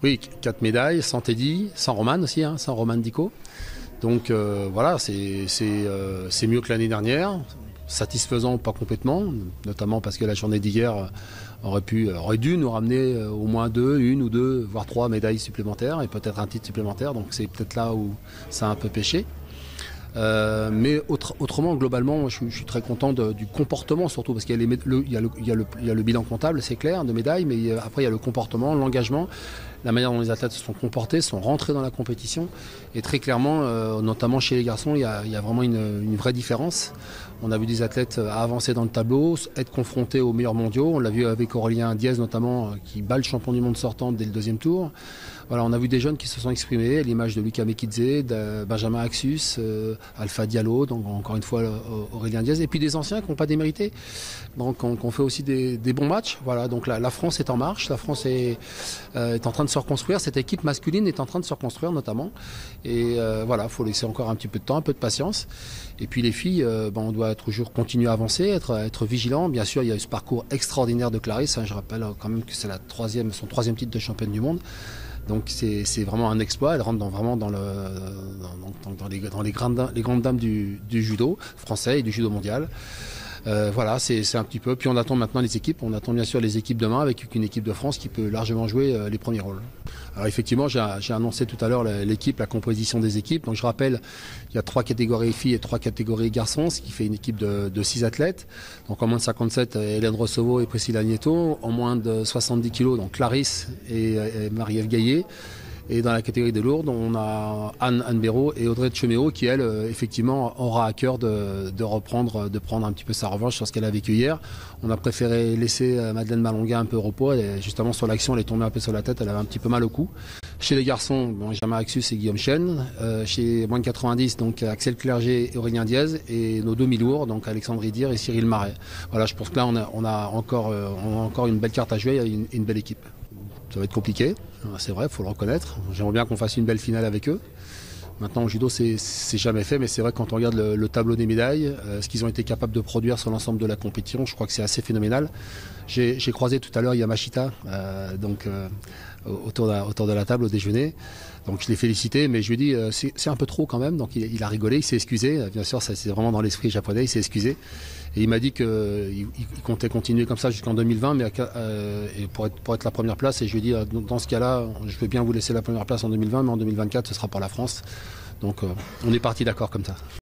Oui, 4 médailles, sans Teddy, sans Roman aussi, hein, sans Roman Dico. Donc voilà, c'est mieux que l'année dernière. Satisfaisant, pas complètement, notamment parce que la journée d'hier aurait dû nous ramener au moins une ou deux, voire 3 médailles supplémentaires et peut-être un titre supplémentaire. Donc c'est peut-être là où ça a un peu pêché. Mais autrement, globalement, je suis très content du comportement, surtout parce qu'il y a le bilan comptable, c'est clair, de médailles, mais après il y a le comportement, l'engagement, la manière dont les athlètes se sont comportés, sont rentrés dans la compétition. Et très clairement, notamment chez les garçons, il y a vraiment une vraie différence. On a vu des athlètes avancer dans le tableau, être confrontés aux meilleurs mondiaux. On l'a vu avec Aurélien Diaz notamment, qui bat le champion du monde sortant dès le deuxième tour. Voilà, on a vu des jeunes qui se sont exprimés, à l'image de Lucas Mekidze, de Benjamin Axus, Alpha Diallo, donc encore une fois Aurélien Diaz, et puis des anciens qui n'ont pas démérité, donc on fait aussi des bons matchs. Voilà, donc la France est en marche, la France est en train de se reconstruire, cette équipe masculine est en train de se reconstruire notamment, et voilà, il faut laisser encore un petit peu de temps, un peu de patience. Et puis les filles, on doit toujours continuer à avancer, être vigilant. Bien sûr, il y a eu ce parcours extraordinaire de Clarisse, hein, je rappelle quand même que c'est son troisième titre de championne du monde. Donc c'est vraiment un exploit, elle rentre vraiment dans les grandes dames du judo français et du judo mondial. Voilà, c'est un petit peu. Puis on attend maintenant les équipes. On attend bien sûr les équipes demain avec une équipe de France qui peut largement jouer les premiers rôles. Alors effectivement, j'ai annoncé tout à l'heure l'équipe, la composition des équipes. Donc je rappelle, il y a 3 catégories filles et 3 catégories garçons, ce qui fait une équipe de 6 athlètes. Donc en moins de 57, Hélène Rossovo et Priscilla Nieto. En moins de 70 kg, donc Clarisse et Marie-Ève Gaillet. Et dans la catégorie des lourdes, on a Anne Béraud et Audrey Cheméo qui, elle, effectivement, aura à cœur de prendre un petit peu sa revanche sur ce qu'elle a vécu hier. On a préféré laisser Madeleine Malonga un peu au repos. Justement, sur l'action, elle est tombée un peu sur la tête, elle avait un petit peu mal au cou. Chez les garçons, Benjamin Axus et Guillaume Chen. Chez moins de 90, donc Axel Clerget et Aurélien Diaz. Et nos demi-lourds, donc Alexandre Ridir et Cyril Marais. Voilà, je pense que là, on a encore une belle carte à jouer et une belle équipe. Ça va être compliqué, c'est vrai, il faut le reconnaître. J'aimerais bien qu'on fasse une belle finale avec eux. Maintenant, au judo, c'est jamais fait, mais c'est vrai que quand on regarde le tableau des médailles, ce qu'ils ont été capables de produire sur l'ensemble de la compétition, je crois que c'est assez phénoménal. J'ai croisé tout à l'heure Yamashita, autour de la table au déjeuner. Donc je l'ai félicité, mais je lui ai dit c'est un peu trop quand même. Donc il a rigolé, il s'est excusé. Bien sûr, c'est vraiment dans l'esprit japonais, il s'est excusé. Et il m'a dit qu'il comptait continuer comme ça jusqu'en 2020, mais et pour être la première place. Et je lui ai dit dans ce cas-là, je veux bien vous laisser la première place en 2020, mais en 2024, ce sera pour la France. Donc on est parti d'accord comme ça.